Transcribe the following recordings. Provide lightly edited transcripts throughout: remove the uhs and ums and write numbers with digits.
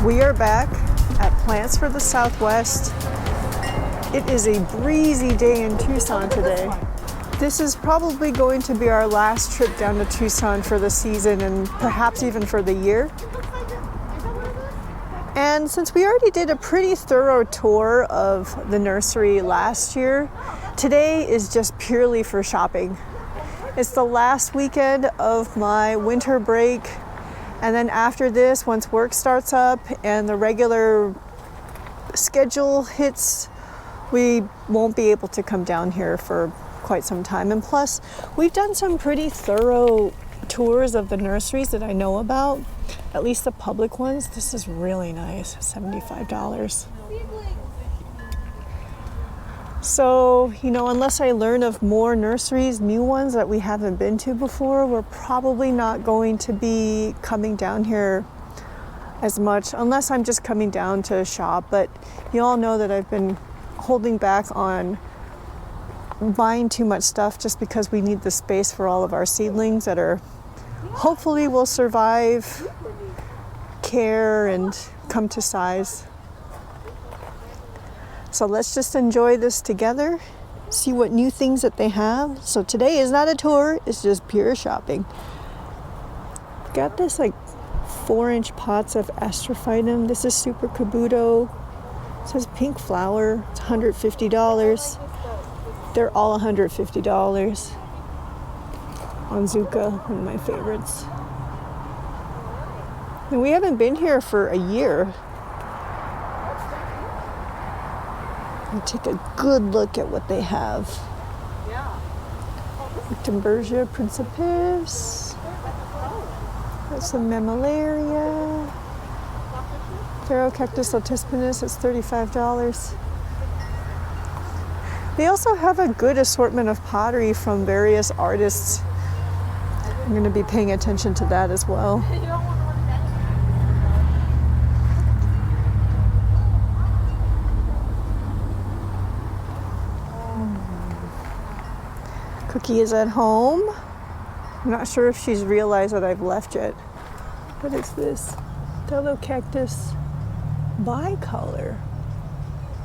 We are back at Plants for the Southwest. It is a breezy day in Tucson today. This is probably going to be our last trip down to Tucson for the season and perhaps even for the year. And since we already did a pretty thorough tour of the nursery last year, today is just purely for shopping. It's the last weekend of my winter break. And then after this, once work starts up and the regular schedule hits, we won't be able to come down here for quite some time. And plus, we've done some pretty thorough tours of the nurseries that I know about, at least the public ones. This is really nice, $75. So, unless I learn of more nurseries, new ones that we haven't been to before, we're probably not going to be coming down here as much, unless I'm just coming down to shop. But you all know that I've been holding back on buying too much stuff just because we need the space for all of our seedlings that are hopefully will survive care and come to size. So let's just enjoy this together, see what new things that they have. So today is not a tour, it's just pure shopping. Got this like 4-inch pots of astrophytum. This is Super Kabuto. It says pink flower, it's $150. They're all $150. Onzuka, one of my favorites. And we haven't been here for a year. Take a good look at what they have. Timbersia principis. That's some Mammillaria. Cactus latispinus, it's $35. They also have a good assortment of pottery from various artists. I'm going to be paying attention to that as well. Cookie is at home. I'm not sure if she's realized that I've left yet. What is this? Cactus bicolor.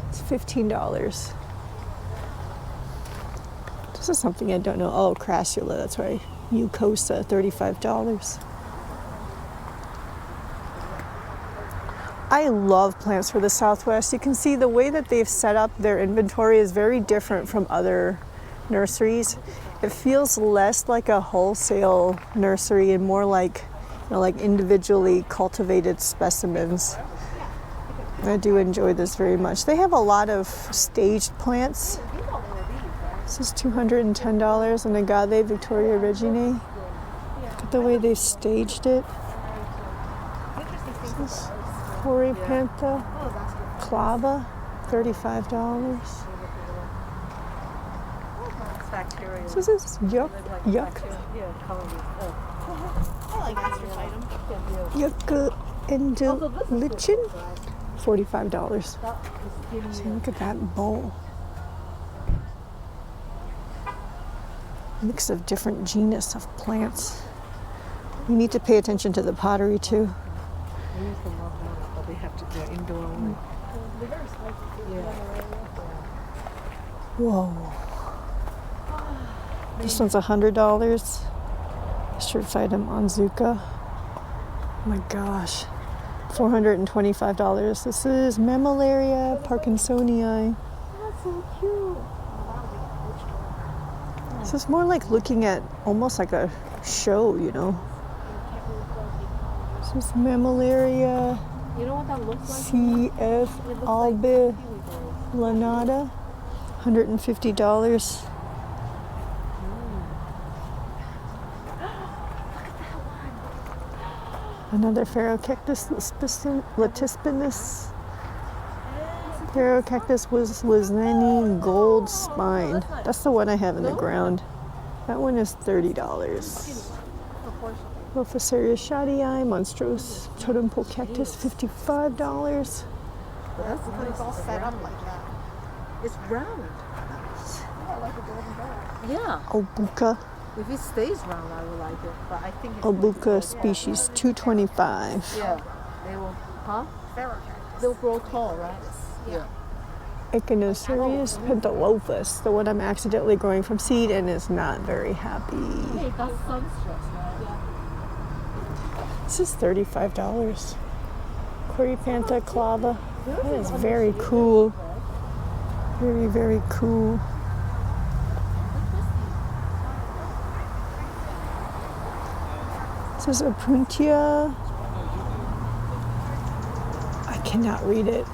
It's $15. This is something I don't know. Oh, crassula, that's right. Mucosa, $35. I love Plants for the Southwest. You can see the way that they've set up their inventory is very different from other nurseries. It feels less like a wholesale nursery and more like, like individually cultivated specimens. I do enjoy this very much. They have a lot of staged plants. This is $210, an agave Victoria Reginae. Look at the way they've staged it. This is Coripantha clava, $35. So this is yuck. Yucca Lichen, $45. So look at that bowl. Mix of different genus of plants. You need to pay attention to the pottery too. They have to do indoor only. Whoa. This one's $100. Astrophytum onzuka. Oh my gosh. $425. This is Mammillaria Parkinsonii. That's so cute. This is more like looking at almost like a show, This is Mammillaria. You know what that looks like? CF albilanata, $150. Another Cactus latispinus. Cactus was Lani gold spine. That's the one I have in the ground. That one is $30. Lophoceria shadii, monstrose totem pole cactus, $55. That's because it's all set up like that. It's round. Yeah. Obuka. If it stays round, I would like it. But I think it's Obuka species, $225. Yeah. They will, huh? They'll grow tall, right? Yeah. Echinocerius pentalophus, the one I'm accidentally growing from seed and is not very happy. Hey, that's sunstress, right? Yeah. This is $35. Coryphantha clava. That is very cool. Very, very cool. This is Opuntia. I cannot read it.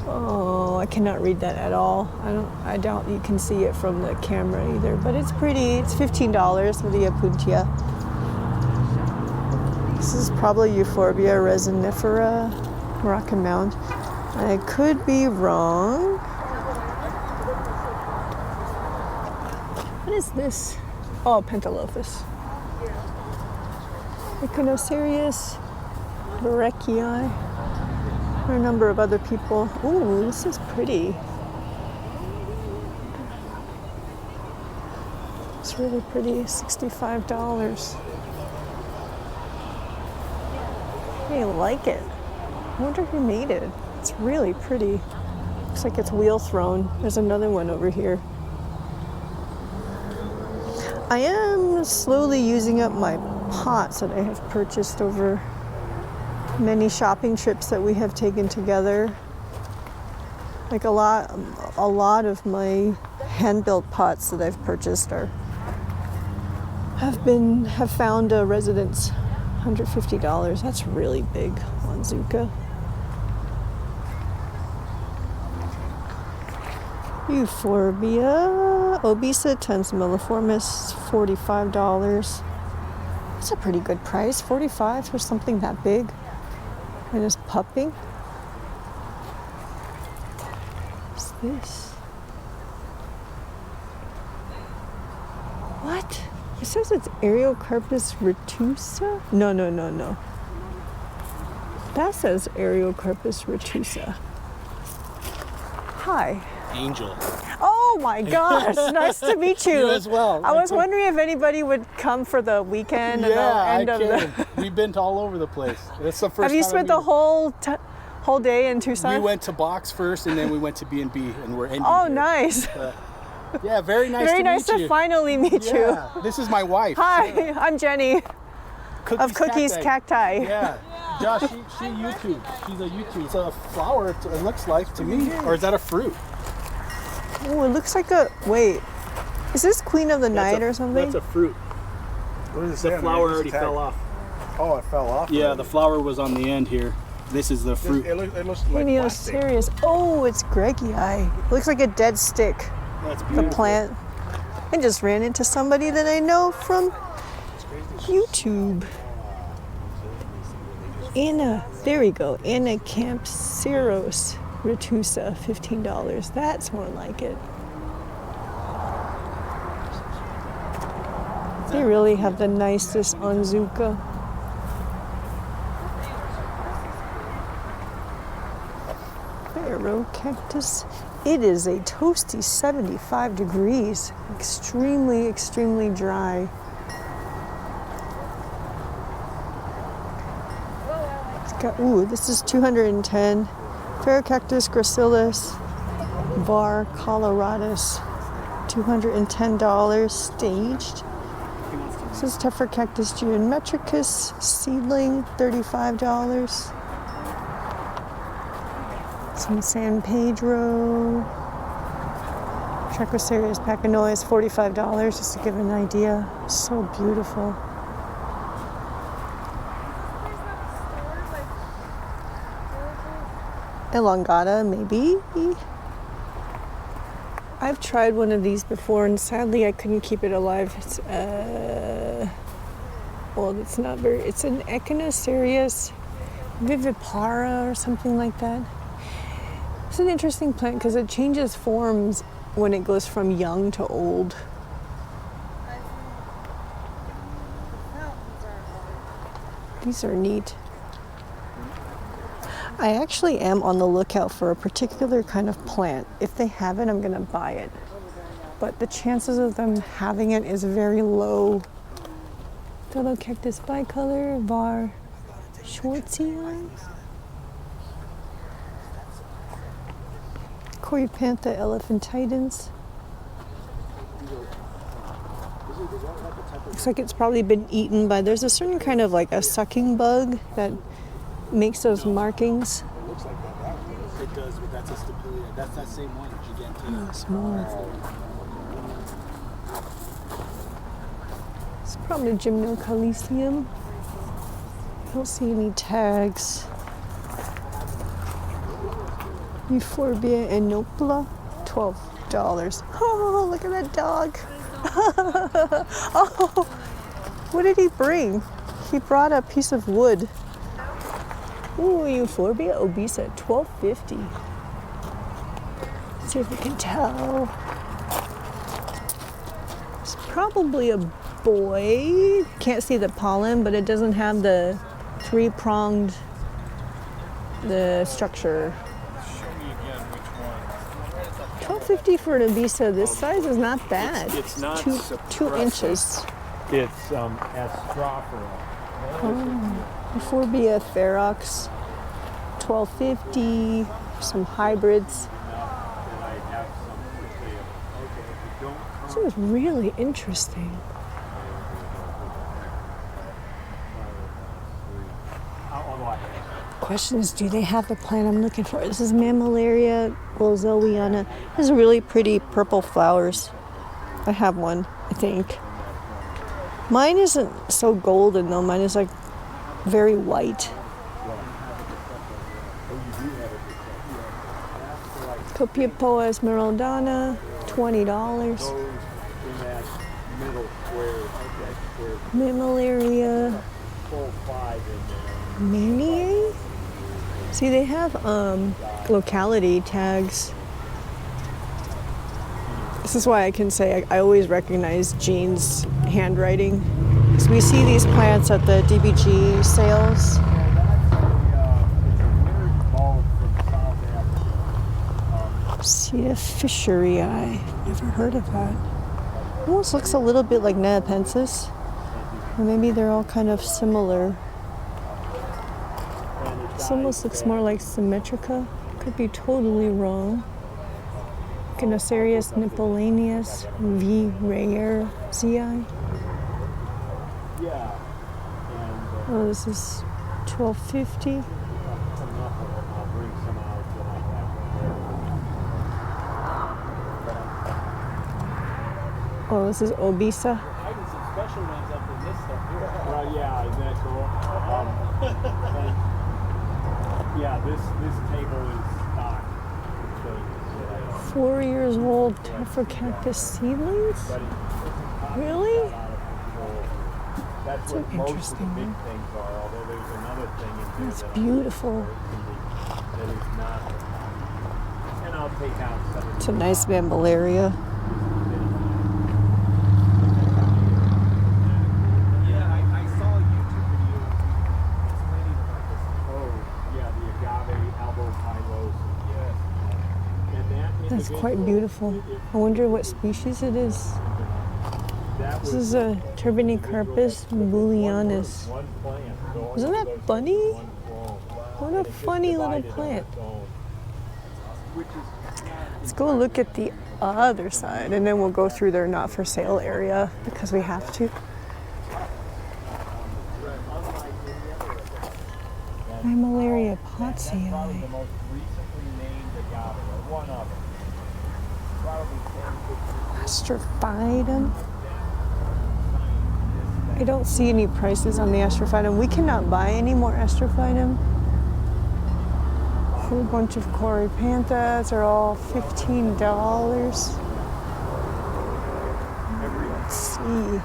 Oh, I cannot read that at all. I don't. You can see it from the camera either, but it's pretty. It's $15 for the Opuntia. This is probably Euphorbia resinifera, Moroccan mound. I could be wrong. What is this? Oh, Pentalophus. Echinocerius, Berecii. There are a number of other people. Ooh, this is pretty. It's really pretty, $65. I like it. I wonder who made it. It's really pretty. Looks like it's wheel thrown. There's another one over here. I am slowly using up my pots that I have purchased over many shopping trips that we have taken together. Like a lot of my hand-built pots that I've purchased have found a residence. $150. That's really big on Zucca. Euphorbia obesa tensimilliformis, $45. That's a pretty good price. $45 for something that big and is pupping. What's this? What? It says it's Areocarpus retusa? No. That says Areocarpus retusa. Hi. Angel. Oh my gosh, nice to meet you. You as well. I was wondering if anybody would come for the weekend and the end of the... We've been to all over the place. That's the first Have you time spent the whole day in Tucson? We went to Box first, and then we went to B&B, and we're ending Oh, here. nice. Yeah, very nice Very to nice meet to you. finally meet you. This is my wife. Hi, I'm Jenny of Cookies Cacti. Yeah. Josh, she YouTube. She's a YouTube. It's a flower, it looks like to me. Or is that a fruit? Oh, it looks like a... Wait. Is this Queen of the Night or something? That's a fruit. What does it The say? flower already fell off. Oh, it fell off? Yeah, already. the flower was on the end here. This is the fruit. It looks like plastic. Serious. Oh, it's Greggii. It looks like a dead stick. That's The beautiful. plant. I just ran into somebody that I know from YouTube. There we go. Anna Campseros retusa, $15. That's more like it. They really have the nicest on Zucca. Pharaoh cactus. It is a toasty 75 degrees. Extremely, extremely dry. It's got, ooh, this is 210. Phaerocactus gracilis var coloratus, $210 staged. This is Tephrocactus geometricus seedling, $35. Some San Pedro. Trachocerius pacanois, $45, just to give an idea. So beautiful. Elongata, maybe. I've tried one of these before, and sadly I couldn't keep it alive. It's well, it's not very. It's an Echinocerius vivipara or something like that. It's an interesting plant because it changes forms when it goes from young to old. These are neat. I actually am on the lookout for a particular kind of plant. If they have it, I'm gonna buy it. But the chances of them having it is very low. Fellow cactus bicolor, var schwartzii. Corypantha elephantides. Looks like it's probably been eaten by, there's a certain kind of like a sucking bug that makes those markings. It looks like that. It does, but that's a Stapelia. That's that same one, Gigantea. Oh, small. It's probably Gymnocalycium. I don't see any tags. Euphorbia enopla, $12. Oh, look at that dog. Oh, what did he bring? He brought a piece of wood. Ooh, Euphorbia obesa, $12.50. See if we can tell. It's probably a boy. Can't see the pollen, but it doesn't have the three-pronged structure. $12.50 for an obesa. This size is not bad. It's not 2 inches. It's Astrophora. Euphorbia ferox, $12.50. Some hybrids. This is really interesting. Question is, do they have the plant I'm looking for? This is Mammillaria Wilzowiana. It has really pretty purple flowers. I have one, I think. Mine isn't so golden though. Mine is like very white. Copiapoa esmeraldana, $20. Mammillaria Maniae? See, they have locality tags. This is why I can say I always recognize Jean's handwriting. So we see these plants at the DBG sales. See a fishery eye. Never heard of that. Almost looks a little bit like Neapensis. Or maybe they're all kind of similar. This almost looks more like Symmetrica. Could be totally wrong. Gynocerius nippolaneus V. rare ZI. Oh, this is $12.50. Oh, this is obesa. Yeah, this table is stock. 4 years old Cactus seedlings? Really? That's what most of the big things are, although there's another thing in here That's beautiful. that is not. And I'll take out some. It's a nice Mammillaria. That's quite beautiful. I wonder what species it is. This is a Turbinicarpus bullianus. Isn't that bunny? What a funny little plant. Let's go look at the other side and then we'll go through their not for sale area because we have to. Mammillaria pottsii. Astrophytum. I don't see any prices on the Astrophytum. We cannot buy any more Astrophytum. A whole bunch of Corypanthas are all $15. Let's see.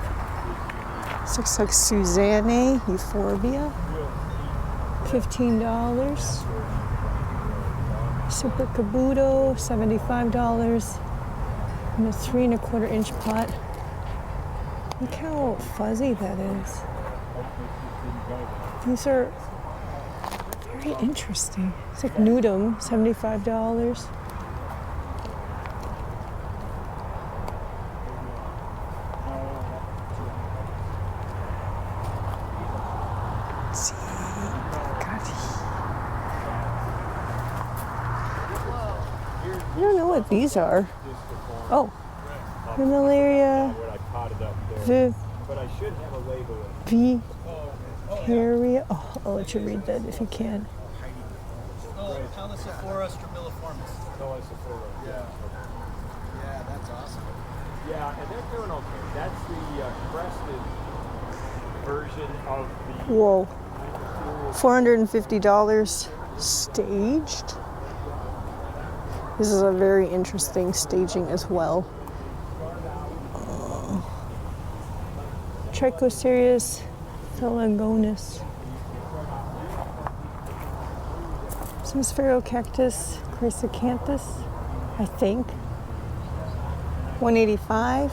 This looks like Susanne Euphorbia. $15. Super Kabuto, $75. And a 3 1/4 inch pot. Look how fuzzy that is. These are very interesting. It's like Nudum, $75. Let's see. God. I don't know what these are. Oh, Mammillaria, Vicaria. Oh, I'll let you read that if you can. Tlalocii stromiliformis. Yeah. Yeah, that's awesome. Yeah, and they're doing okay. That's the crested version of the. Whoa. $450 staged. This is a very interesting staging as well. Trichocereus thalagonus. Some Cactus, Cactus, I think. $185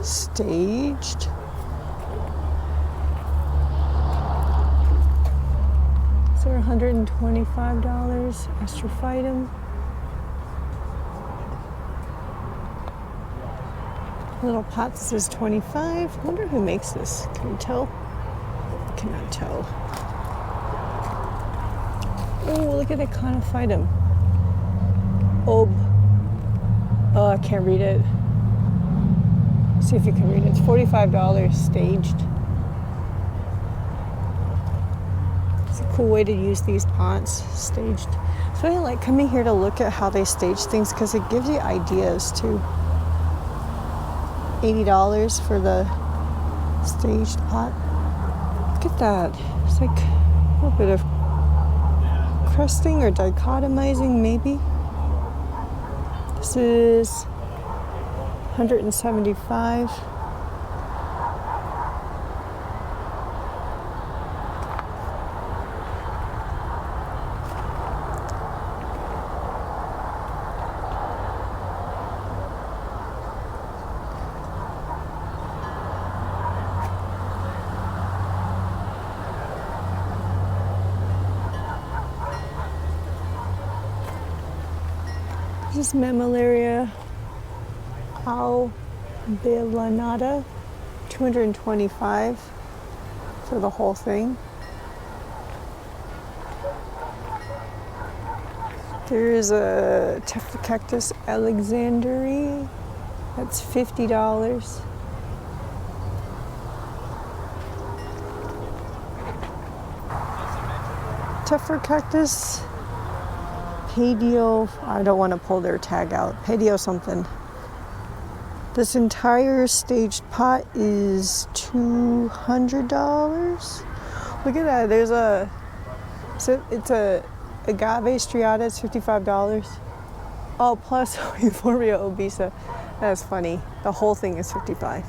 staged. Is there $125 Astrophytum? Little pot says 25. I wonder who makes this. Can you tell? Cannot tell. Oh, look at the Conophytum. Oh, I can't read it. See if you can read it. It's $45 staged. It's a cool way to use these pots, staged. So I like coming here to look at how they stage things because it gives you ideas too. $80 for the staged pot. Look at that. It's like a little bit of crusting or dichotomizing maybe. This is $175. This is Mammillaria albilanata, $225 for the whole thing. There's a Cactus alexanderi, that's $50. Cactus. Padio, I don't want to pull their tag out. Padio something. This entire staged pot is $200. Look at that. There's it's a agave striata. It's $55. Oh, plus Euphorbia obesa. That's funny. The whole thing is $55.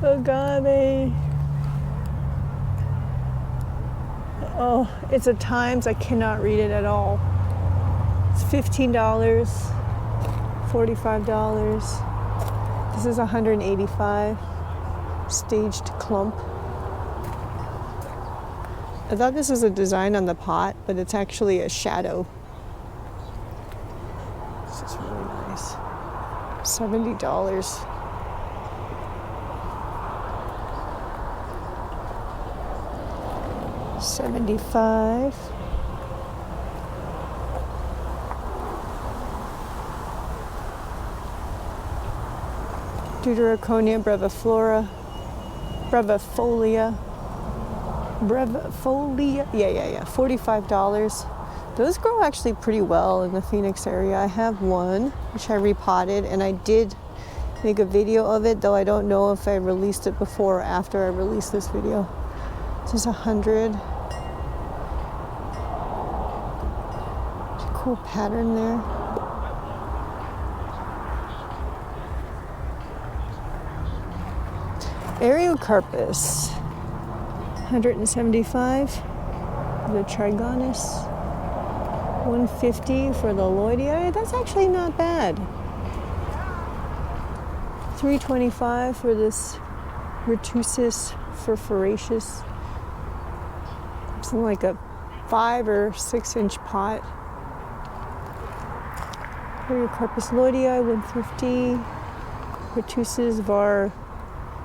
Agave. Oh, it's a Times. I cannot read it at all. It's $15, $45. This is $185. Staged clump. I thought this was a design on the pot, but it's actually a shadow. This is really nice. $70. $75. Deuteroconia brevifolia, yeah, $45. Those grow actually pretty well in the Phoenix area. I have one, which I repotted, and I did make a video of it, though I don't know if I released it before or after I released this video. This is $100. Cool pattern there. Ariocarpus, 175 for the trigonus, 150 for the loidii. That's actually not bad. 325 for this Retusis furfuraceus. Something like a 5 or 6 inch pot. Ariocarpus loidii, 150. Retusis var,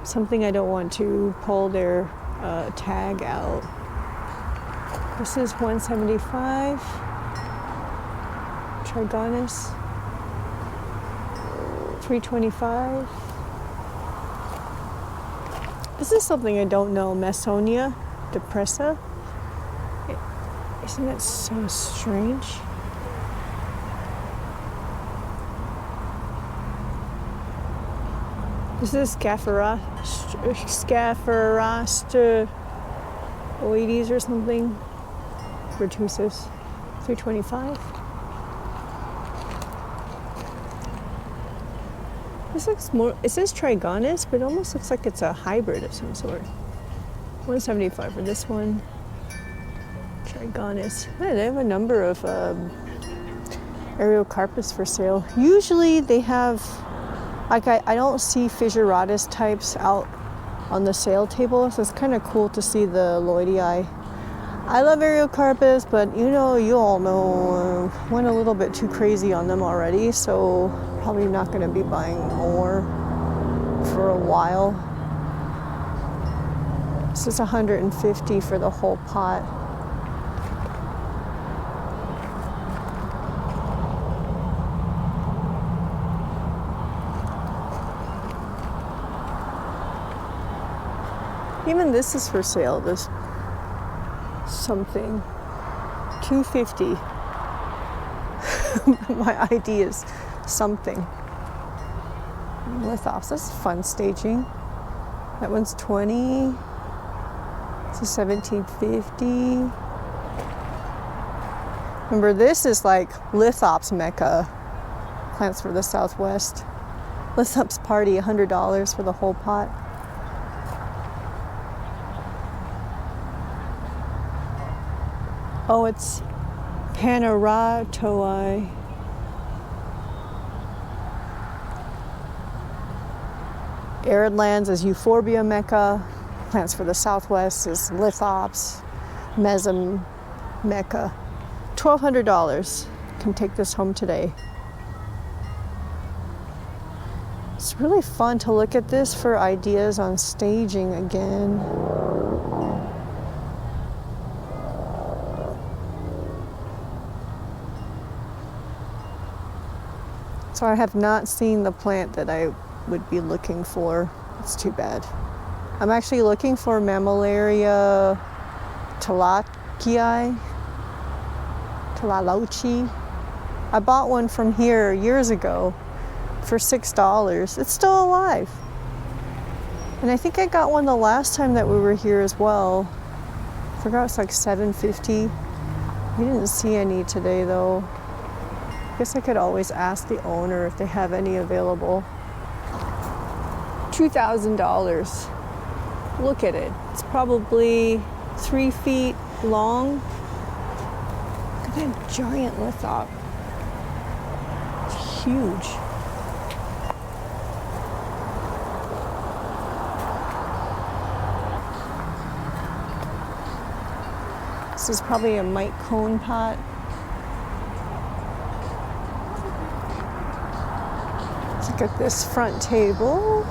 something I don't want to pull their tag out. This is 175. Trigonus, 325. This is something I don't know. Masonia depressa. Isn't that so strange? This is Scapherostoides or something. Retusis, 325. This looks more, it says trigonus, but it almost looks like it's a hybrid of some sort. 175 for this one. Trigonus. Yeah, they have a number of Ariocarpus for sale. Usually they have, like I don't see Fissuratus types out on the sale table, so it's kind of cool to see the loidii. I love Ariocarpus, but you all know, went a little bit too crazy on them already, so probably not going to be buying more for a while. This is 150 for the whole pot. Even this is for sale, this something. 250. My ID is something. Lithops, that's fun staging. That one's 20. It's a 1750. Remember, this is like Lithops Mecca. Plants for the Southwest. Lithops Party, $100 for the whole pot. Oh, it's Panaratoi. Arid lands is Euphorbia Mecca. Plants for the Southwest is Lithops, Mesum Mecca. $1,200. Can take this home today. It's really fun to look at this for ideas on staging again. So I have not seen the plant that I would be looking for. It's too bad. I'm actually looking for Mammillaria tlalocii. I bought one from here years ago for $6. It's still alive. And I think I got one the last time that we were here as well. I forgot it's like $7.50. We didn't see any today though. I guess I could always ask the owner if they have any available. $2,000. Look at it. It's probably 3 feet long. Look at that giant lithop. It's huge. This is probably a mite cone pot. Let's look at this front table.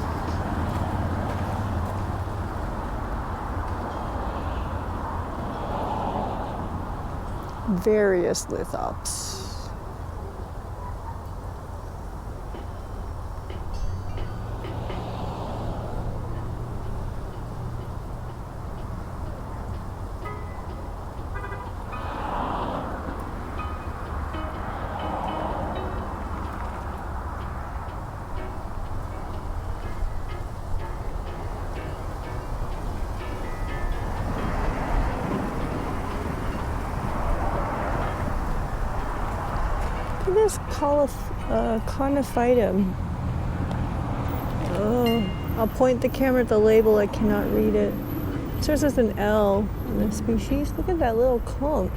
Various lithops. This conophytum. I'll point the camera at the label. I cannot read it. It says it's an L in the species. Look at that little clump.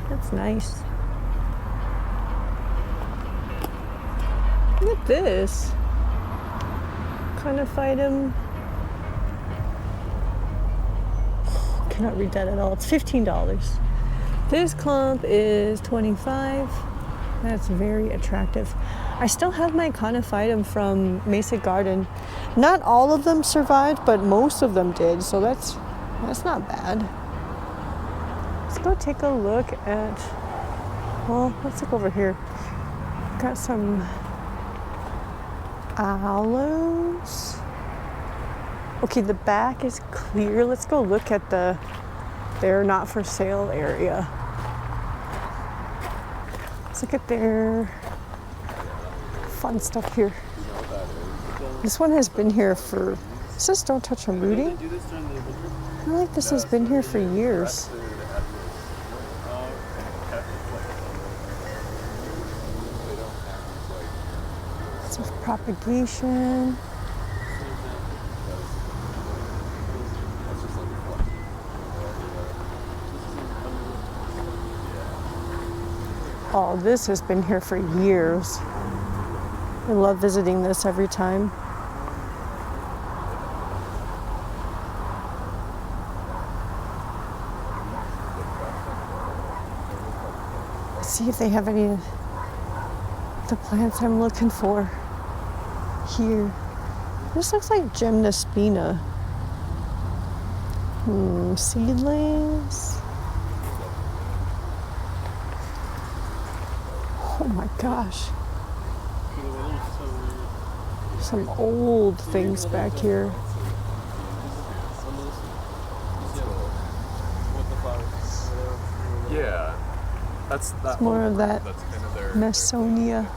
That's nice. Look at this. Conophytum. Cannot read that at all. It's $15. This clump is $25. That's very attractive. I still have my conophytum from Mesa Garden. Not all of them survived, but most of them did, so that's not bad. Let's go take a look at, well, let's look over here. Got some aloes. Okay, the back is clear. Let's go look at their not for sale area. Let's look at their fun stuff here. This one has been here for, it says don't touch on rooting. I feel like this has been here for years. Some propagation. Oh, this has been here for years. I love visiting this every time. Let's see if they have any of the plants I'm looking for here. This looks like Gymnospina. Seedlings. Oh my gosh. Some old things back here. Yeah, that's It's more of that Messonia.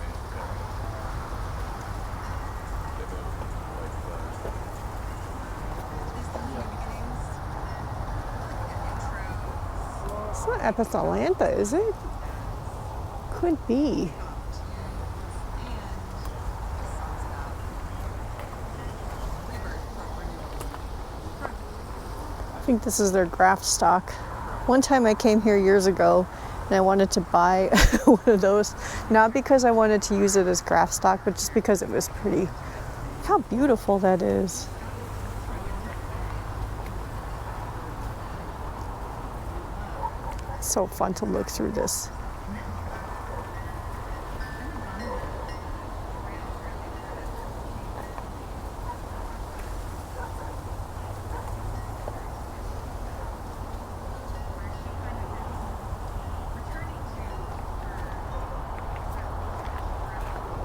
It's not Epithalantha, is it? Could be. I think this is their graft stock. One time I came here years ago and I wanted to buy one of those, not because I wanted to use it as graft stock, but just because it was pretty. Look how beautiful that is. It's so fun to look through this.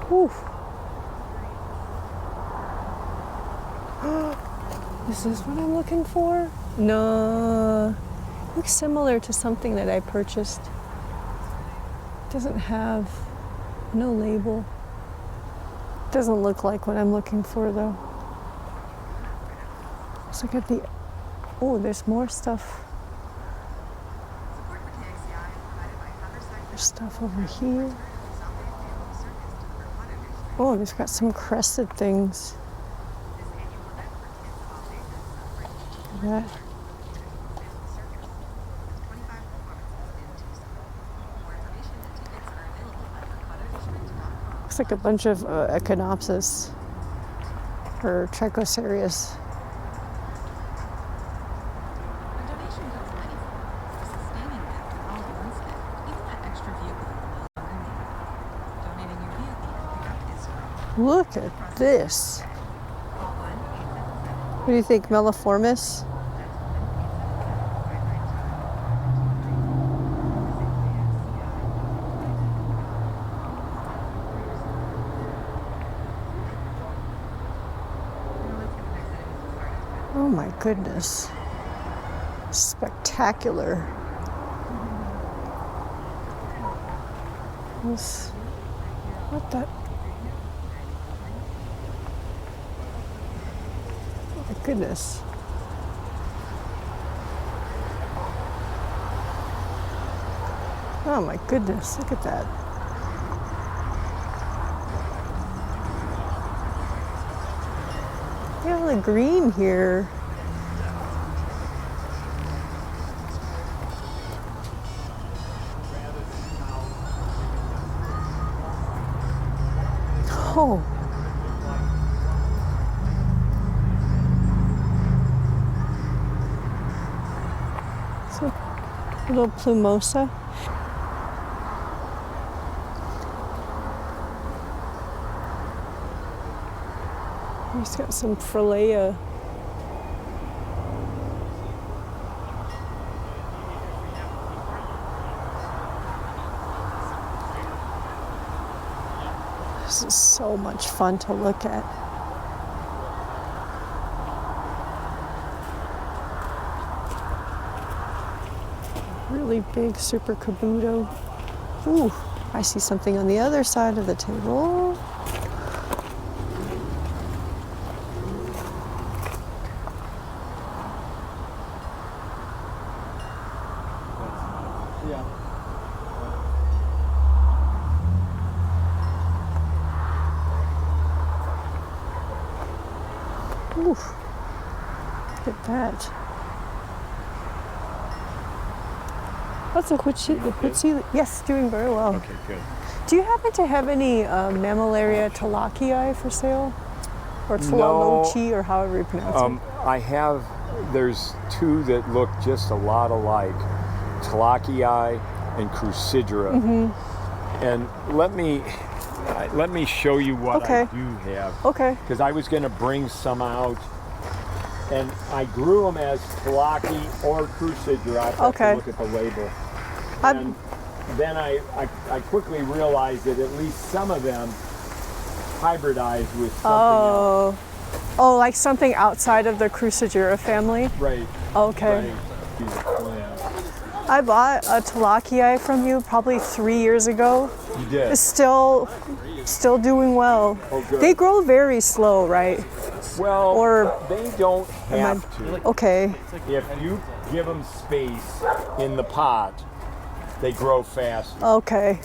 Whew. Is this what I'm looking for? No. Looks similar to something that I purchased. Doesn't have no label. Doesn't look like what I'm looking for though. Let's look at the, oh, there's more stuff. There's stuff over here. Oh, there's got some crested things. Look at that. Looks like a bunch of Echinopsis or Trichocereus. Look at this. What do you think, Melliformis? Oh my goodness. Spectacular. What the? Goodness. Oh my goodness, look at that. Look at all the green here. Oh. So, little plumosa. He's got some Frelea. This is so much fun to look at. Really big Super Kabuto. Ooh, I see something on the other side of the table. Yeah. Ooh, look at that. What's a Hootsie? Yes, doing very well. Okay, good. Do you happen to have any Mammillaria tlalocii for sale? Or tlalocii, or however you pronounce it? I have, there's two that look just a lot alike, tlalocii and crucigera. And let me show you what I do have. Okay. Because I was going to bring some out, and I grew them as tlalocii or crucigera. I have to look at the label. And then I quickly realized that at least some of them hybridize with something else. Oh, like something outside of the crucigera family? Right. Okay. Right. I bought a tlalocii from you probably 3 years ago. You did? It's still doing well. Oh, good. They grow very slow, right? Well, Or they don't have to. okay. If you give them space in the pot, they grow fast. Okay.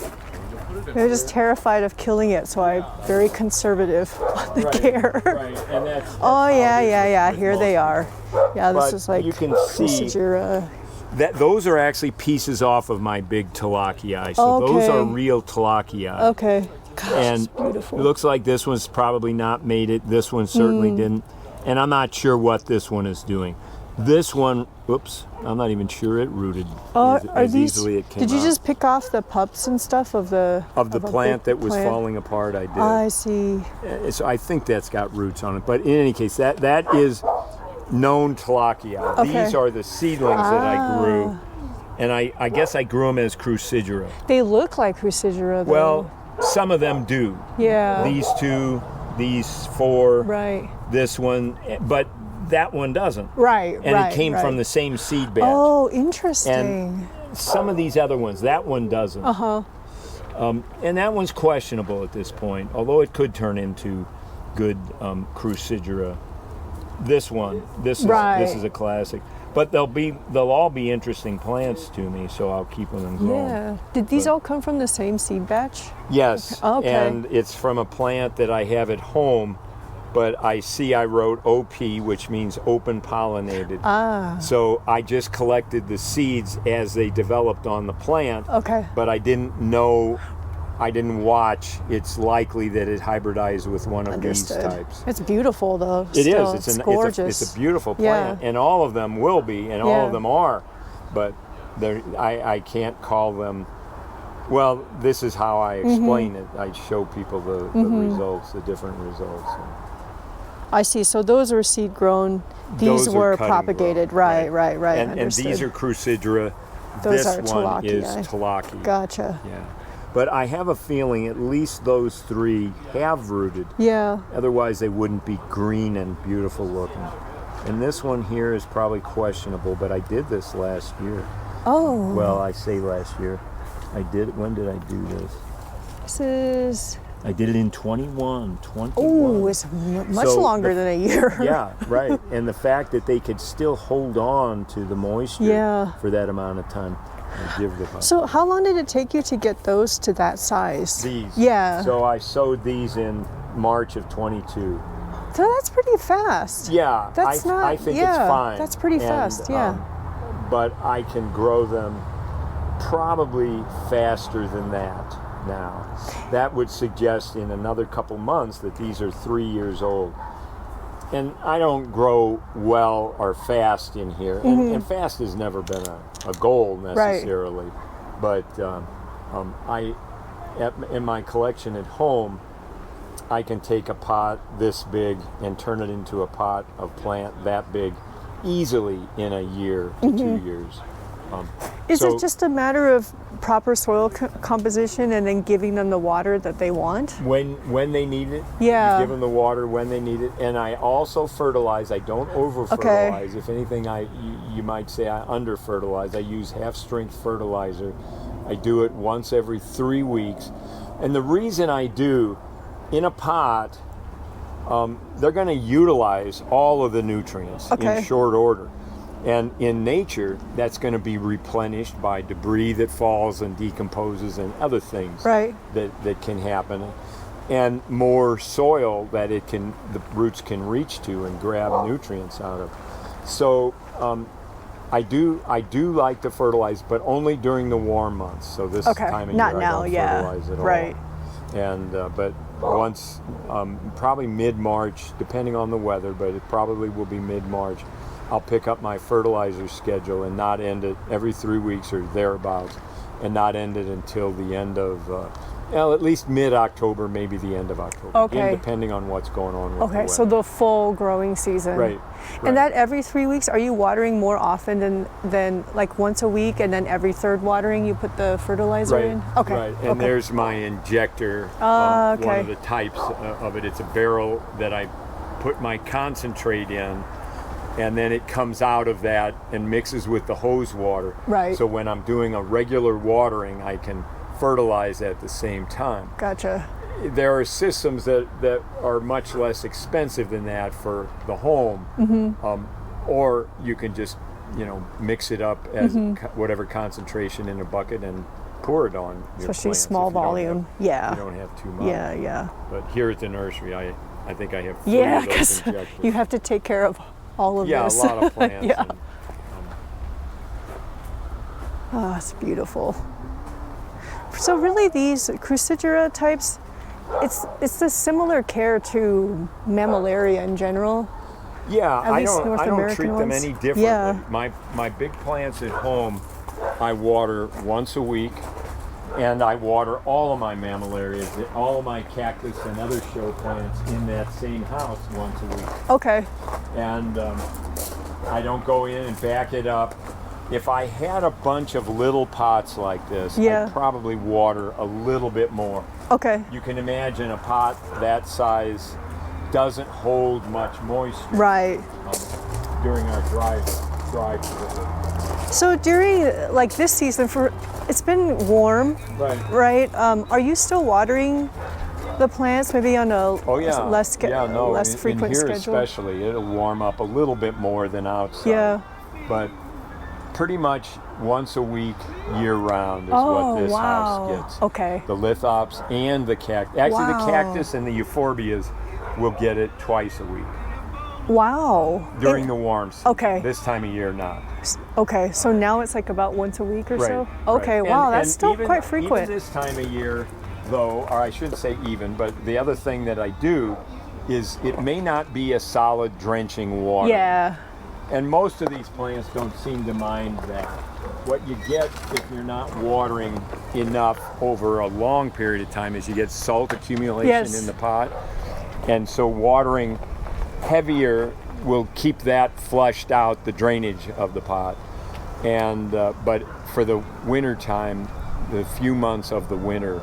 They're just terrified of killing it, so I'm very conservative on the care. Right, and that's Oh yeah. Here they are. Yeah, this But is like you can see crucigera. that those are actually pieces off of my big tlalocii. So those are Okay. real tlalocii. Okay. Gosh, And it's beautiful. it looks like this one's probably not made it. This one certainly didn't. And I'm not sure what this one is doing. This one, oops, I'm not even sure it rooted as easily it came Did you out. just pick off the pups and stuff of the a big plant that was plant? falling apart, I did. I see. So I think that's got roots on it. But in any case, that is known tlalocii. Okay. These are the seedlings that I grew. And I guess I grew them as crucigera. They look like crucigera though. Well, some of them do. yeah. These two, these four, Right. this one, but that one doesn't. Right. And right, it came right. from the same seed batch. Oh, interesting. Some of these other ones, that one doesn't. And that one's questionable at this point, although it could turn into good crucigera. This one, this is a classic. But they'll all be interesting plants to me, so I'll keep them and grow them. Yeah. Did these all come from the same seed batch? Yes, Okay. and it's from a plant that I have at home, but I wrote OP, which means open pollinated. So I just collected the seeds as they developed on the plant. Okay. But I didn't watch. It's likely that it hybridized with one of Understood. these types. It's beautiful though. It still. is. It's gorgeous. It's a beautiful plant, Yeah. and all of them will be, and all Yeah. of them are. But I can't call them. Well, this is how I explain it. I show people the results, the different results. I see. So those were seed grown. These Those are were cut and propagated. grown, Right. And these are crucigera. Those this are one is tlalocii. tlalocii. Gotcha. Yeah. But I have a feeling at least those three have rooted. Yeah. Otherwise, they wouldn't be green and beautiful looking. And this one here is probably questionable, but I did this last year. Oh. Well, I say last year. When did I do this? This is. I did it in 21. Oh, it's much So longer than a year. Yeah, right. And the fact that they could still hold on to the moisture Yeah. for that amount of time, I give the So how long did it take you to get those to that size? These. Yeah. So I sowed these in March of 22. So that's pretty fast. Yeah, That's not. I think yeah, it's fine. That's pretty And, fast. Yeah. But I can grow them probably faster than that now. That would suggest in another couple months that these are 3 years old. And I don't grow well or fast in here. And fast has never been a goal necessarily. But in my collection at home, I can take a pot this big and turn it into a pot of plant that big easily in a year to 2 years. Is it just a matter of proper soil composition and then giving them the water that they want? When they need it, Yeah. you give them the water when they need it. And I also fertilize. I don't over-fertilize. If anything, you might say I under-fertilize. I use half-strength fertilizer. I do it once every 3 weeks. And the reason I do, in a pot, they're going to utilize all of the nutrients in short order. And in nature, that's going to be replenished by debris that falls and decomposes and other things that can happen, and more soil that the roots can reach to and grab nutrients out of. So I do like to fertilize, but only during the warm months. So this time of Not year, now, I don't fertilize at all. Right. And but once, probably mid-March, depending on the weather, but it probably will be mid-March, I'll pick up my fertilizer schedule and not end it every 3 weeks or thereabouts, and not end it until the end of, at least mid-October, maybe the end of October. Again, depending on what's going on with the weather. So the full growing season. Right. And that every 3 weeks, are you watering more often than like once a week, and then every third watering you put the fertilizer in? Okay. Right. And there's my injector, one of the types of it. It's a barrel that I put my concentrate in, and then it comes out of that and mixes with the hose water. Right. So when I'm doing a regular watering, I can fertilize at the same time. Gotcha. There are systems that are much less expensive than that for the home, or you can just mix it up as whatever concentration in a bucket and pour it on your Especially plants small if you don't volume. have- You don't have too much. Yeah. But here at the nursery, I think I have 3 of those because injectors. you have to take care of all of this. A lot of plants. Yeah. And, Oh, it's beautiful. So really these crucigera types, it's the similar care to Mammillaria in general. Yeah, At I least don't North American treat them ones. any differently. Yeah. My big plants at home, I water once a week, and I water all of my Mammillarias, all of my cactus and other show plants in that same house once a week. Okay. And I don't go in and back it up. If I had a bunch of little pots like this, I'd probably water a little bit more. Okay. You can imagine a pot that size doesn't hold much moisture. Right. During our dry period. So during like this season, it's been warm, right? Are you still watering the plants maybe on a less frequent in here schedule? especially, it'll warm up a little bit more than outside. Yeah. But pretty much once a week, year round is what this house gets. Okay. The lithops and the cactus. Actually, the cactus and the euphorbias will get it twice a week. Wow. During the warm season. Okay. This time of year, not. Okay, so now it's like about once a week or so? Right. Okay, wow, that's and still even, quite frequent. Even this time of year, though, or I shouldn't say even, but the other thing that I do is it may not be a solid drenching water. Yeah. And most of these plants don't seem to mind that. What you get if you're not watering enough over a long period of time is you get salt accumulation in the pot. And so watering heavier will keep that flushed out, the drainage of the pot. And but for the winter time, the few months of the winter,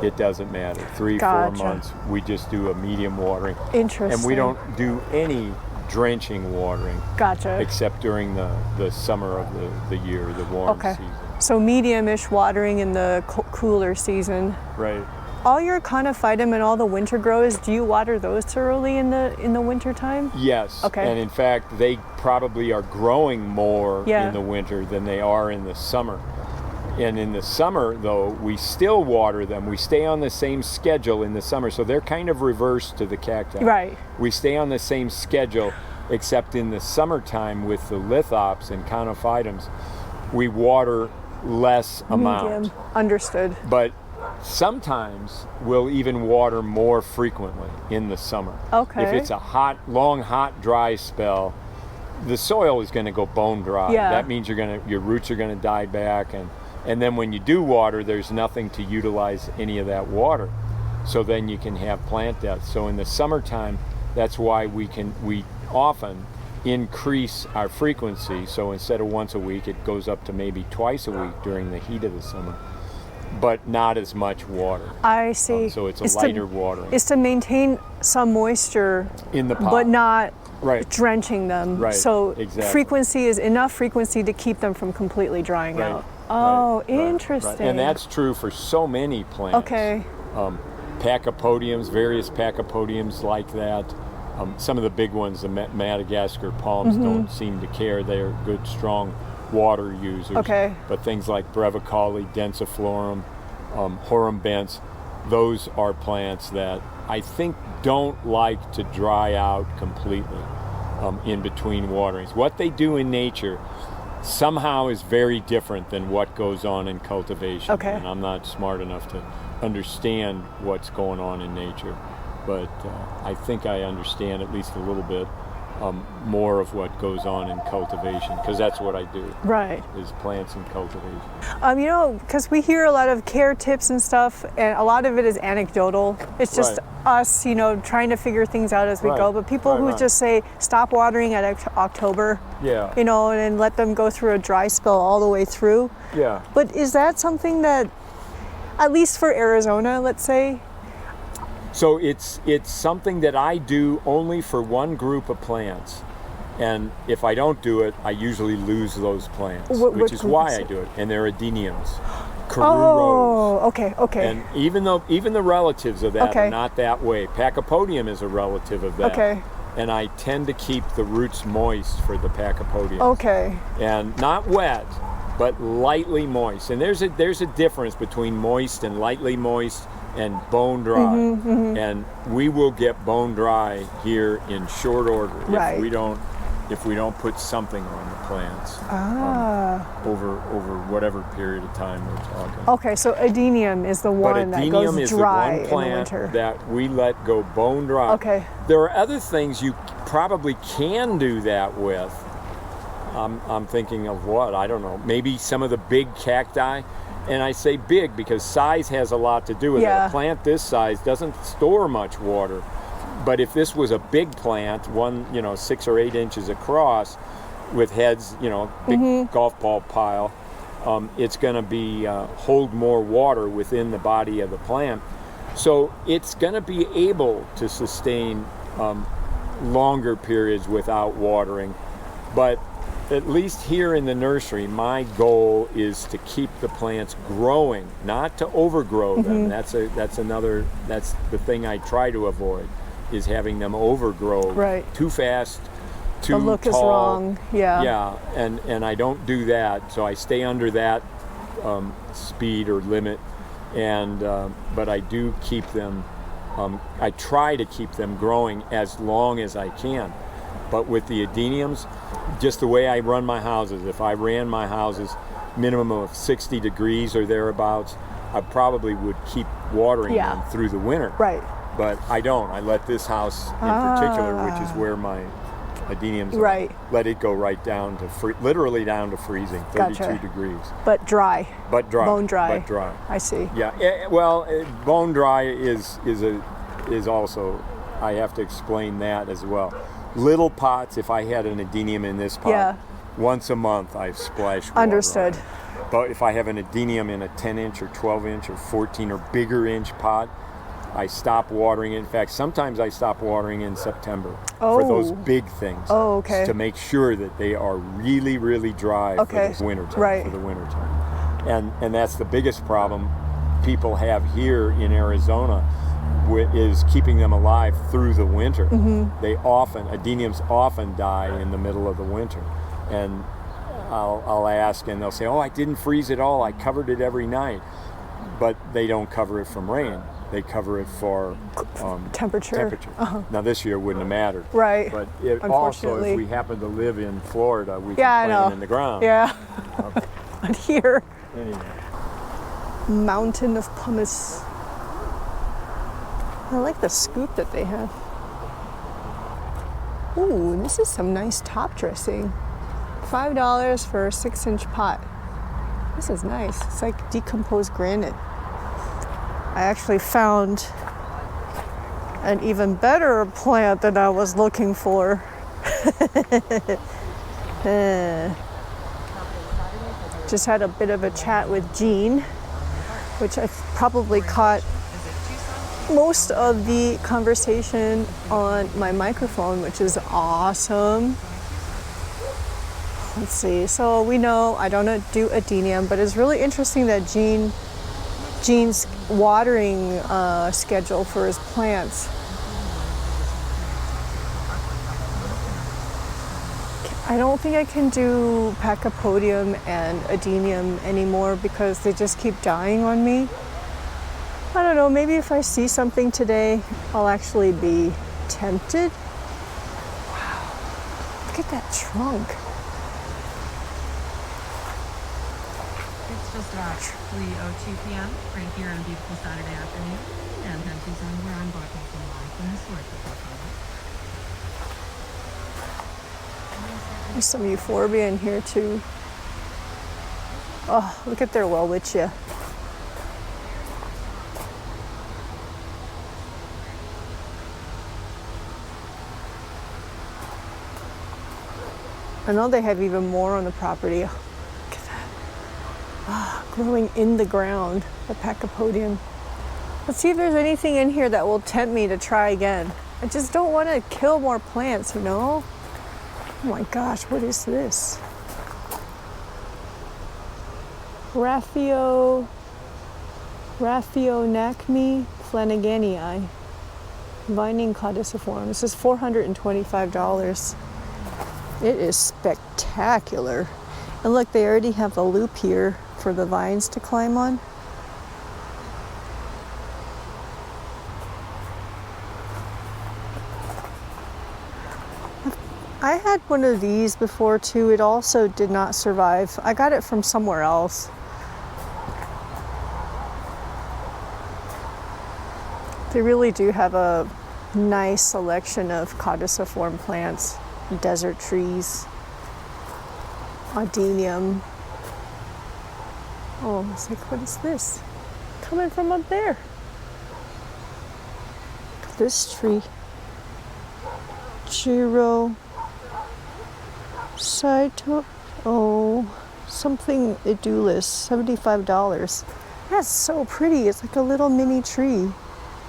it doesn't matter. 3-4 months, we just do a medium watering. Interesting. And we don't do any drenching watering. Gotcha. Except during the summer of the year, the warm season. So medium-ish watering in the cooler season. Right. All your conophytum and all the winter growers, do you water those thoroughly in the winter time? Yes. Okay. And in fact, they probably are growing more in the winter than they are in the summer. And in the summer, though, we still water them. We stay on the same schedule in the summer. So they're kind of reversed to the cacti. Right. We stay on the same schedule, except in the summertime with the lithops and conophytums, we water less amount. Medium. Understood. But sometimes we'll even water more frequently in the summer. Okay. If it's a long, hot, dry spell, the soil is going to go bone dry. Yeah. That means your roots are going to die back, and then when you do water, there's nothing to utilize any of that water. So then you can have plant death. So in the summertime, that's why we often increase our frequency. So instead of once a week, it goes up to maybe twice a week during the heat of the summer, but not as much water. I see. So it's a lighter watering. It's to maintain some moisture In the pot. but not Right. drenching them. Right, So exactly. frequency is enough frequency to keep them from completely drying Right, out. Oh, right, right, interesting. right. And that's true for so many plants. Okay. Pachypodiums, various pachypodiums like that. Some of the big ones, the Madagascar palms, Mm-hmm. don't seem to care. They're good, strong water users. Okay. But things like Brevicale, Densiflorum, Horumbents, those are plants that I think don't like to dry out completely in between waterings. What they do in nature somehow is very different than what goes on in cultivation. Okay. And I'm not smart enough to understand what's going on in nature, but I think I understand at least a little bit more of what goes on in cultivation, because that's what I do, Right. is plants and cultivation. You know, because we hear a lot of care tips and stuff, and a lot of it is anecdotal. It's just us, you know, trying to figure things out as we Right. go. But people who Right. just say stop watering at October, Yeah. you know, and let them go through a dry spell all the way through. Yeah. But is that something that, at least for Arizona, let's say? So it's something that I do only for one group of plants, and if I don't do it, I usually lose those plants, What which is group why is I it? do it. And they're adeniums, Karoo Oh, rose. okay, okay. And even the relatives of that Okay. are not that way. Pachypodium is a relative of that. Okay. And I tend to keep the roots moist for the Pachypodium. Okay. And not wet, but lightly moist. And there's a difference between moist and lightly moist and bone dry. Mm-hmm, And we will get bone dry here in short order Right. if we don't put something on the plants over whatever period of time we're talking. Okay, so adenium is the But one that adenium goes is dry the one in the plant winter. that we let go bone dry. Okay. There are other things you probably can do that with. I'm thinking of what? I don't know. Maybe some of the big cacti. And I say big because size has a lot to do with Yeah. it. A plant this size doesn't store much water. But if this was a big plant, 6 or 8 inches across, with heads, big Mm-hmm. golf ball pile, it's going to be hold more water within the body of the plant. So it's going to be able to sustain longer periods without watering. But at least here in the nursery, my goal is to keep the plants growing, not to overgrow them. That's the thing I try to avoid, is having them overgrow Right. too fast, too The look tall. is wrong. Yeah. Yeah, and I don't do that, so I stay under that speed or limit, and but I do keep them. I try to keep them growing as long as I can. But with the adeniums, just the way I run my houses, if I ran my houses minimum of 60 degrees or thereabouts, I probably would keep watering Yeah. them through the winter. Right. But I don't. I let this house in particular, which is where my adeniums Right. are, let it go right down to literally down to freezing, 32 Gotcha. degrees. But dry. But dry. Bone dry. But dry. I see. Yeah. Bone dry is also, I have to explain that as well. Little pots, if I had an adenium in this pot, Yeah. once a month I splash water Understood. on it. But if I have an adenium in a 10-inch or 12-inch or 14 or bigger inch pot, I stop watering it. In fact, sometimes I stop watering in September for those big things. Oh, okay. To make sure that they are really, really dry Okay. for the winter time. Right. For the winter time. And that's the biggest problem people have here in Arizona, is keeping them alive through the winter. Adeniums often die in the middle of the winter. And I'll ask, and they'll say, "Oh, I didn't freeze it all. I covered it every night," but they don't cover it from rain. They cover it for temperature. Now this year it wouldn't have mattered. Right. But it also, if we happen to live in Florida, we can plant them in the ground. Yeah. But here, Anyway. mountain of pumice. I like the scoop that they have. Ooh, this is some nice top dressing. $5 for a 6-inch pot. This is nice. It's like decomposed granite. I actually found an even better plant than I was looking for. Just had a bit of a chat with Jean, which I probably caught most of the conversation on my microphone, which is awesome. Let's see, so we know I don't do adenium, but it's really interesting that Jean's watering schedule for his plants. I don't think I can do pachypodium and adenium anymore because they just keep dying on me. I don't know, maybe if I see something today, I'll actually be tempted. Wow, look at that trunk. It's just about 3:02 p.m. right here on a beautiful Saturday afternoon in Tucson, where I'm broadcasting live from the historical Tucson. There's some euphorbia in here too. Oh, look at their welwitschia. I know they have even more on the property. Look at that. Growing in the ground, the pachypodium. Let's see if there's anything in here that will tempt me to try again. I just don't want to kill more plants, you know? Oh my gosh, what is this? Rhaphionacme flanaganii, vining caudiciform. This is $425. It is spectacular. And look, they already have a loop here for the vines to climb on. I had one of these before too. It also did not survive. I got it from somewhere else. They really do have a nice selection of caudiciform plants, desert trees, adenium. Oh, it's like, what is this? Coming from up there. This tree. Giro. Saito. Oh, something edulis, $75. That's so pretty. It's like a little mini tree.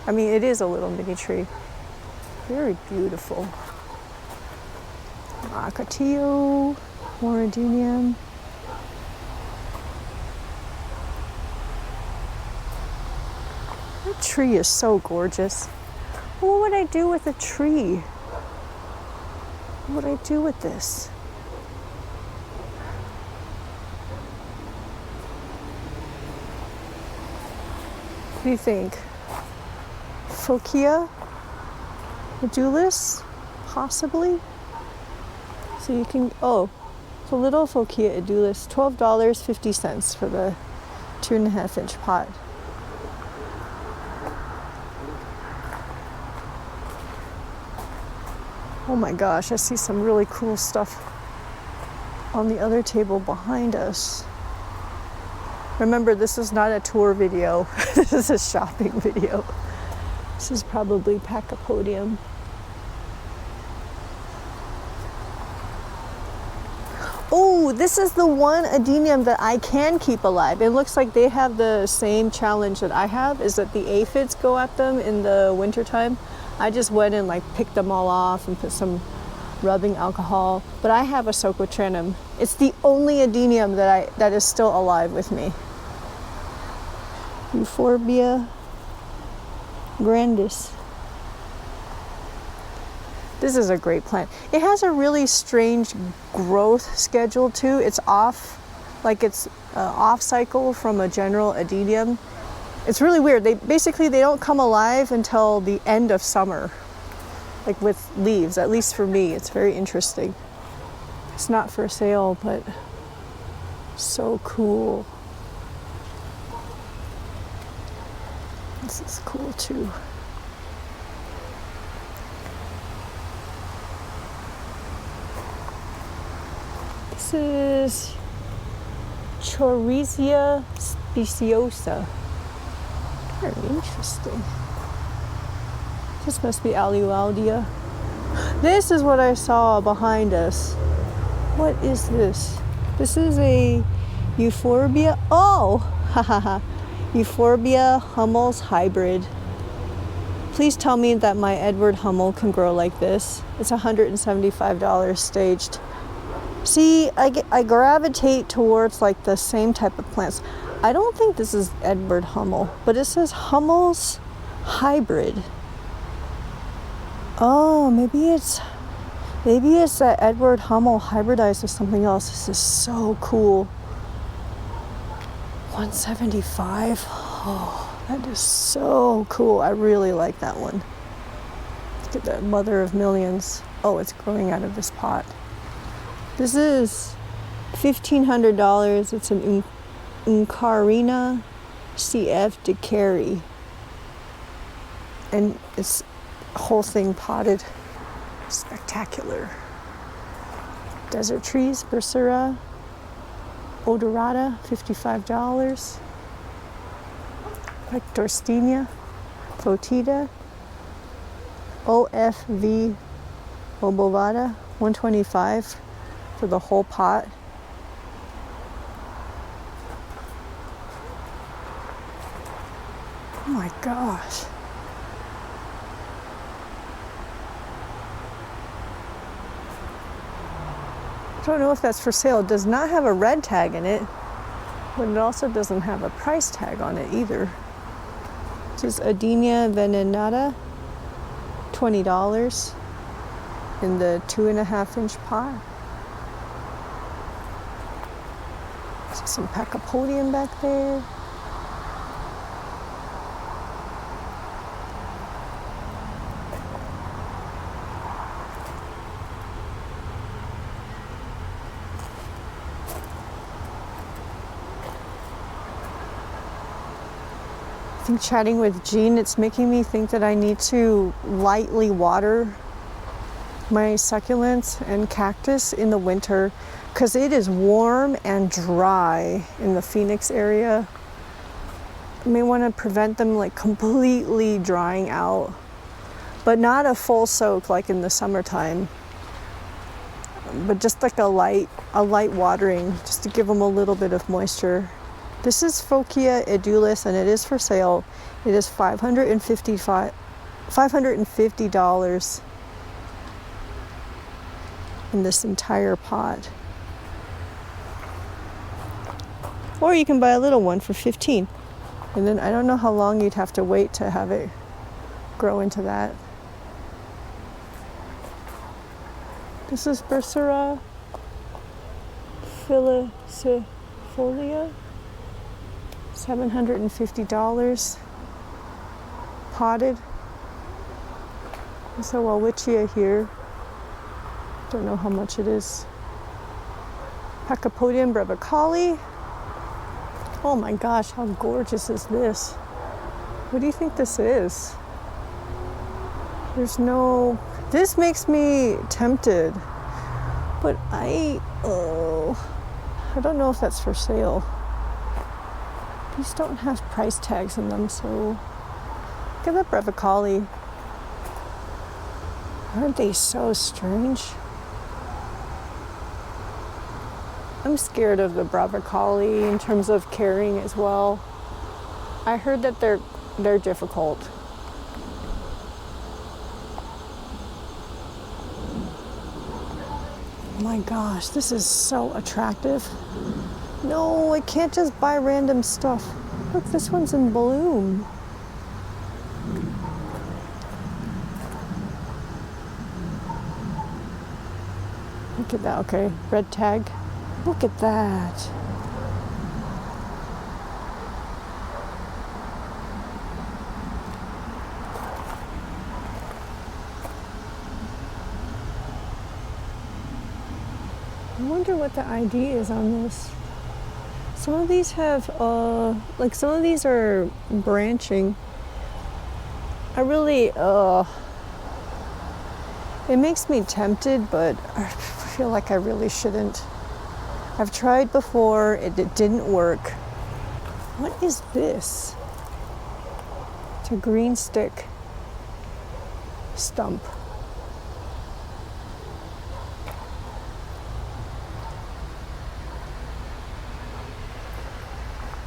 I mean, it is a little mini tree. Very beautiful. Acatillo, more adenium. That tree is so gorgeous. What would I do with a tree? What would I do with this? What do you think? Phocia edulis, possibly? So you can, oh, it's a little Phocia edulis, $12.50 for the 2.5-inch pot. Oh my gosh, I see some really cool stuff on the other table behind us. Remember, this is not a tour video. This is a shopping video. This is probably pachypodium. Oh, this is the one adenium that I can keep alive. It looks like they have the same challenge that I have, is that the aphids go at them in the wintertime. I just went and like picked them all off and put some rubbing alcohol. But I have a Soquitrinum. It's the only adenium that is still alive with me. Euphorbia grandis. This is a great plant. It has a really strange growth schedule too. It's off, like it's off cycle from a general adenium. It's really weird. They don't come alive until the end of summer, like with leaves, at least for me. It's very interesting. It's not for sale, but so cool. This is cool too. This is Chorisia speciosa. Very interesting. This must be Aluaudia. This is what I saw behind us. What is this? This is a Euphorbia. Oh, hahaha. Euphorbia Hummels hybrid. Please tell me that my Edward Hummel can grow like this. It's $175 staged. See, I gravitate towards like the same type of plants. I don't think this is Edward Hummel, but it says Hummel's hybrid. Oh, maybe it's that Edward Hummel hybridized with something else. This is so cool. 175. Oh, that is so cool. I really like that one. Look at that mother of millions. Oh, it's growing out of this pot. This is $1,500. It's an Uncarina CF DeCarry. And it's whole thing potted. Spectacular. Desert trees, Bursera, Odorata, $55. Like Dorstenia, Fotida, OFV Obovata, $125 for the whole pot. Oh my gosh. I don't know if that's for sale. It does not have a red tag in it, but it also doesn't have a price tag on it either. This is Adenia venenata, $20 in the 2.5-inch pot. There's some Pachypodium back there. I think chatting with Jean, it's making me think that I need to lightly water my succulents and cactus in the winter because it is warm and dry in the Phoenix area. I may want to prevent them like completely drying out, but not a full soak like in the summertime, but just like a light watering just to give them a little bit of moisture. This is Phocia edulis and it is for sale. It is $550 in this entire pot. Or you can buy a little one for $15. And then I don't know how long you'd have to wait to have it grow into that. This is Bursera filicifolia. $750 potted. There's a Welwitschia here. Don't know how much it is. Pachypodium brevicali. Oh my gosh, how gorgeous is this? What do you think this is? This makes me tempted, but I don't know if that's for sale. These don't have price tags on them, so look at that brevicali. Aren't they so strange? I'm scared of the brevicali in terms of carrying as well. I heard that they're difficult. Oh my gosh, this is so attractive. No, I can't just buy random stuff. Look, this one's in bloom. Look at that. Okay, red tag. Look at that. I wonder what the ID is on this. Some of these have, like some of these are branching. I really, it makes me tempted, but I feel like I really shouldn't. I've tried before, it didn't work. What is this? It's a green stick stump.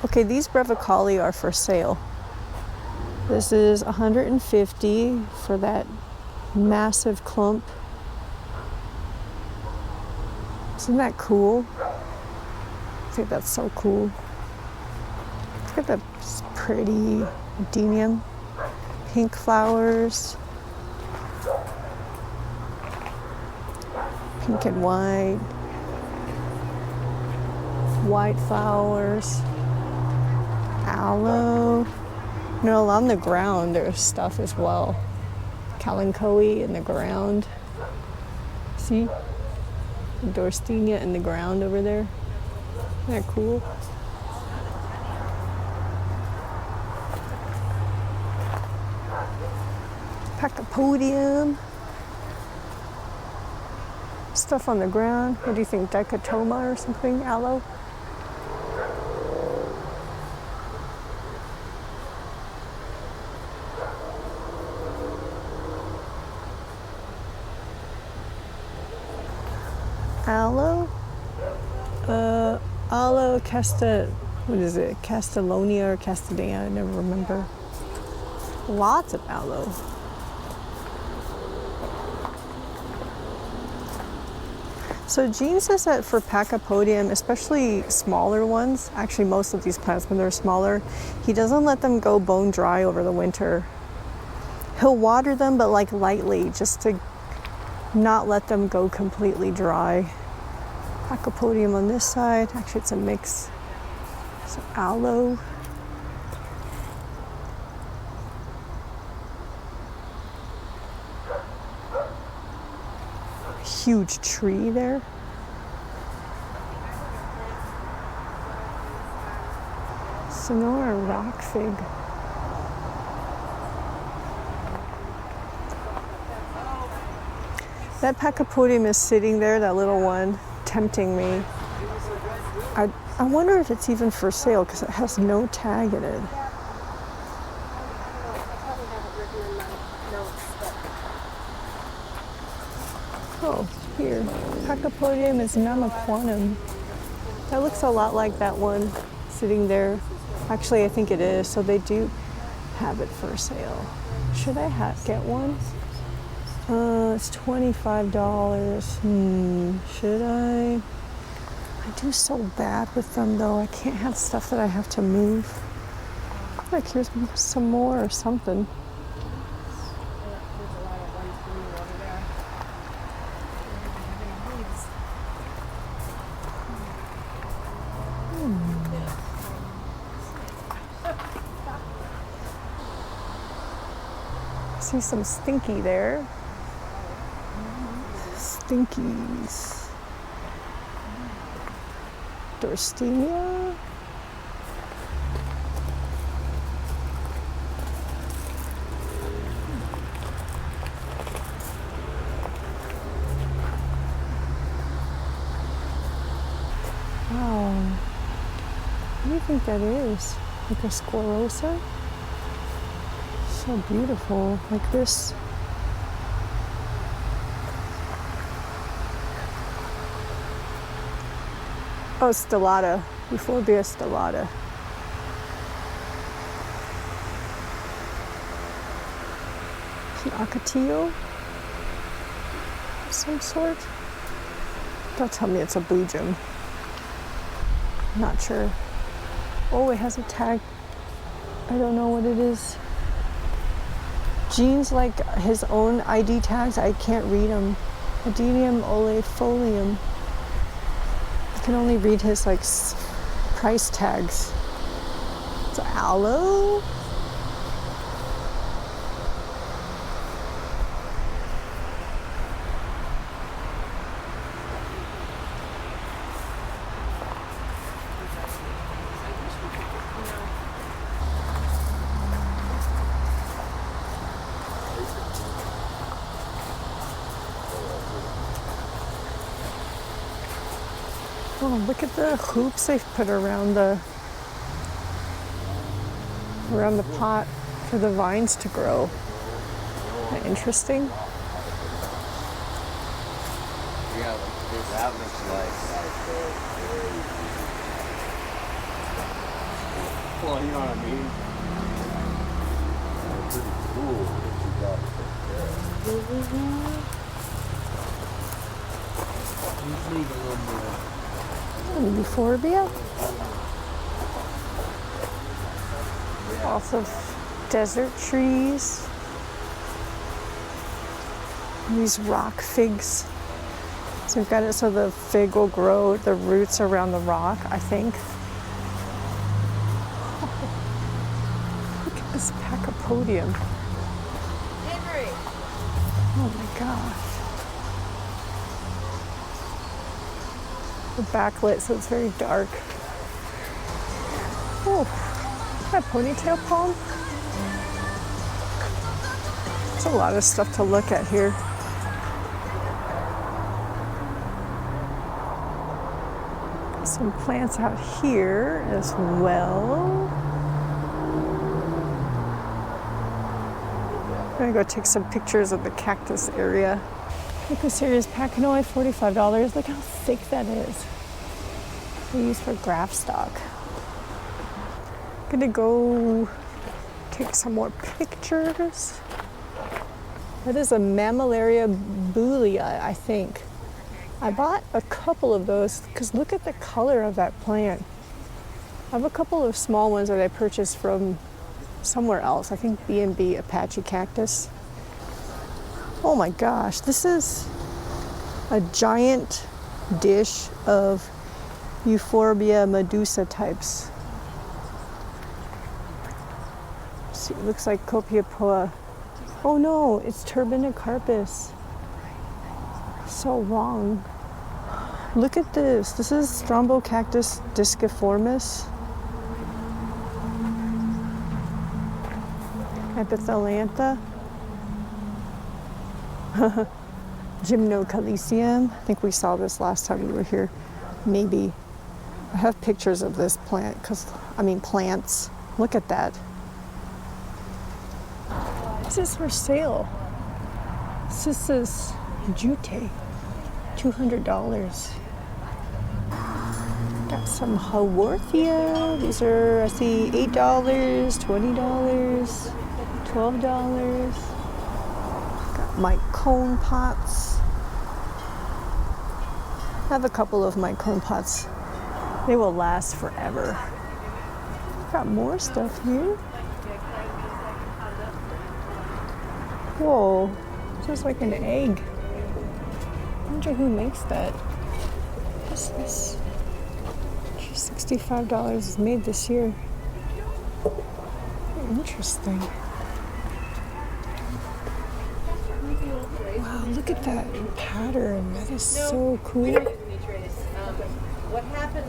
Okay, these brevicali are for sale. This is $150 for that massive clump. Isn't that cool? I think that's so cool. Look at that pretty adenium. Pink flowers. Pink and white. White flowers. Aloe. You know, on the ground there's stuff as well. Kalanchoe in the ground. See? Dorstina in the ground over there. Isn't that cool? Pachypodium. Stuff on the ground. What do you think? Dichotoma or something? Aloe? Aloe? Aloe what is it? Castellonia or Castanea? I never remember. Lots of aloe. So Gene says that for Pachypodium, especially smaller ones, actually most of these plants when they're smaller, he doesn't let them go bone dry over the winter. He'll water them, but like lightly, just to not let them go completely dry. Pachypodium on this side. Actually, it's a mix. So aloe. Huge tree there. Sonora rock fig. That Pachypodium is sitting there, that little one, tempting me. I wonder if it's even for sale because it has no tag in it. Oh, here. Pachypodium is namaquanum. That looks a lot like that one sitting there. Actually, I think it is, so they do have it for sale. Should I get one? It's $25. Should I? I do so bad with them though. I can't have stuff that I have to move. Like here's some more or something. See some stinky there. Stinkies. Dorstina. Wow. What do you think that is? Like a sclerosa? So beautiful, like this. Oh, stellata, Euphorbia stellata. An ocotillo of some sort. Don't tell me it's a boojum. Not sure. Oh, it has a tag. I don't know what it is. Gene's like his own ID tags. I can't read them. Adenium oleifolium. You can only read his like price tags. It's aloe. Oh, look at the hoops they've put around the pot for the vines to grow. Isn't that interesting? Yeah, that looks like. Well, you know what I mean? Pretty cool that you got it there. Just leave a little more. Euphorbia. Lots of desert trees. These rock figs. So we've got it so the fig will grow the roots around the rock, I think. Look at this pachypodium. Henry. Oh my gosh. The backlit, so it's very dark. Oh, that ponytail palm. There's a lot of stuff to look at here. Some plants out here as well. I'm gonna go take some pictures of the cactus area. Lucasarius pachinoi, $45. Look how thick that is. They use for graft stock. Gonna go take some more pictures. That is a Mammillaria bullei, I think. I bought a couple of those because look at the color of that plant. I have a couple of small ones that I purchased from somewhere else. I think B&B Apache cactus. Oh my gosh, this is a giant dish of Euphorbia medusa types. See, it looks like Copiapoa. Oh no, it's Turbinicarpus. So wrong. Look at this. This is Strombocactus disciformis. Epithelantha. Gymnocalycium. I think we saw this last time we were here. Maybe. I have pictures of this plant plants. Look at that. This is for sale. This is jute. $200. Got some Haworthia. These are, I see, $8, $20, $12. Got my cone pots. I have a couple of my cone pots. They will last forever. Got more stuff here. Whoa, just like an egg. I wonder who makes that. What's this? $65 is made this year. Interesting. Wow, look at that pattern. That is so cool. It's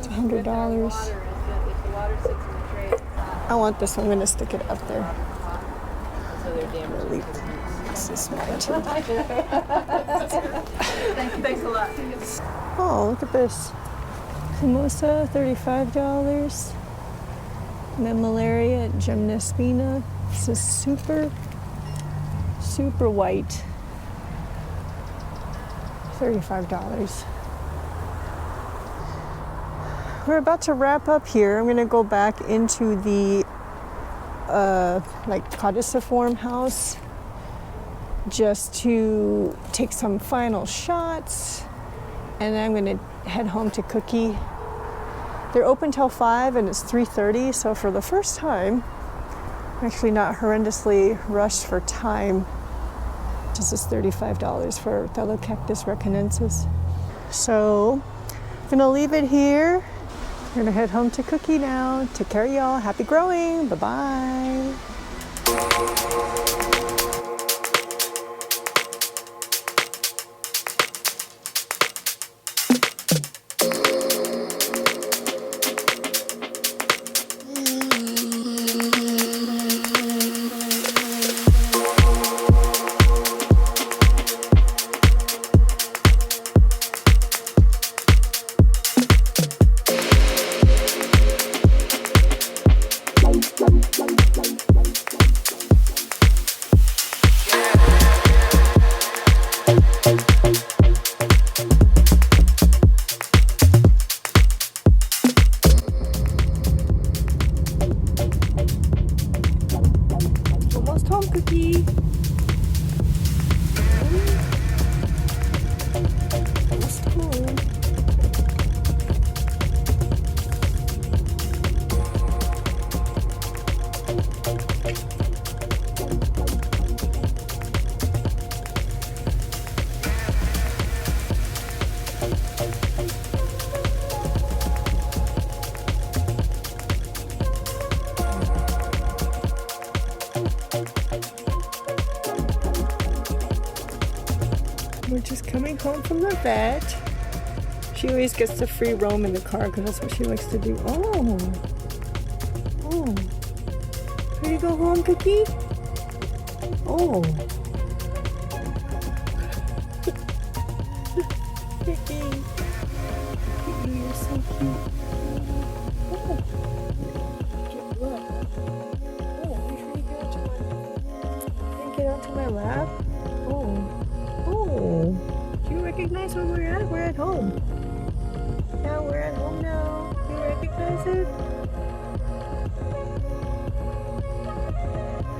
$100. I want this. I'm going to stick it up there. Really, this is mine too. Thanks a lot. Oh, look at this. Mimosa, $35. Mammillaria gymnospina. This is super white. $35. We're about to wrap up here. I'm going to go back into the caudiciform house just to take some final shots, and then I'm going to head home to Cookie. They're open till 5 and it's 3:30, so for the first time, I'm actually not horrendously rushed for time. This is $35 for Cactus rechinensis. So I'm gonna leave it here. We're gonna head home to Cookie now. Take care, y'all. Happy growing. Bye-bye. Almost home, Cookie. Almost home. We're just coming home from the vet. She always gets to free roam in the car because that's what she likes to do. Oh. Oh. Ready to go home, Cookie? Oh. Cookie. Cookie, you're so cute. Oh. Get what? Oh, you trying to get onto my... Get onto my lap? Oh. Oh, do you recognize where we're at? We're at home. Yeah, we're at home now. You recognize it?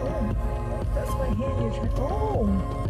Oh, that's my hand you're trying. Oh.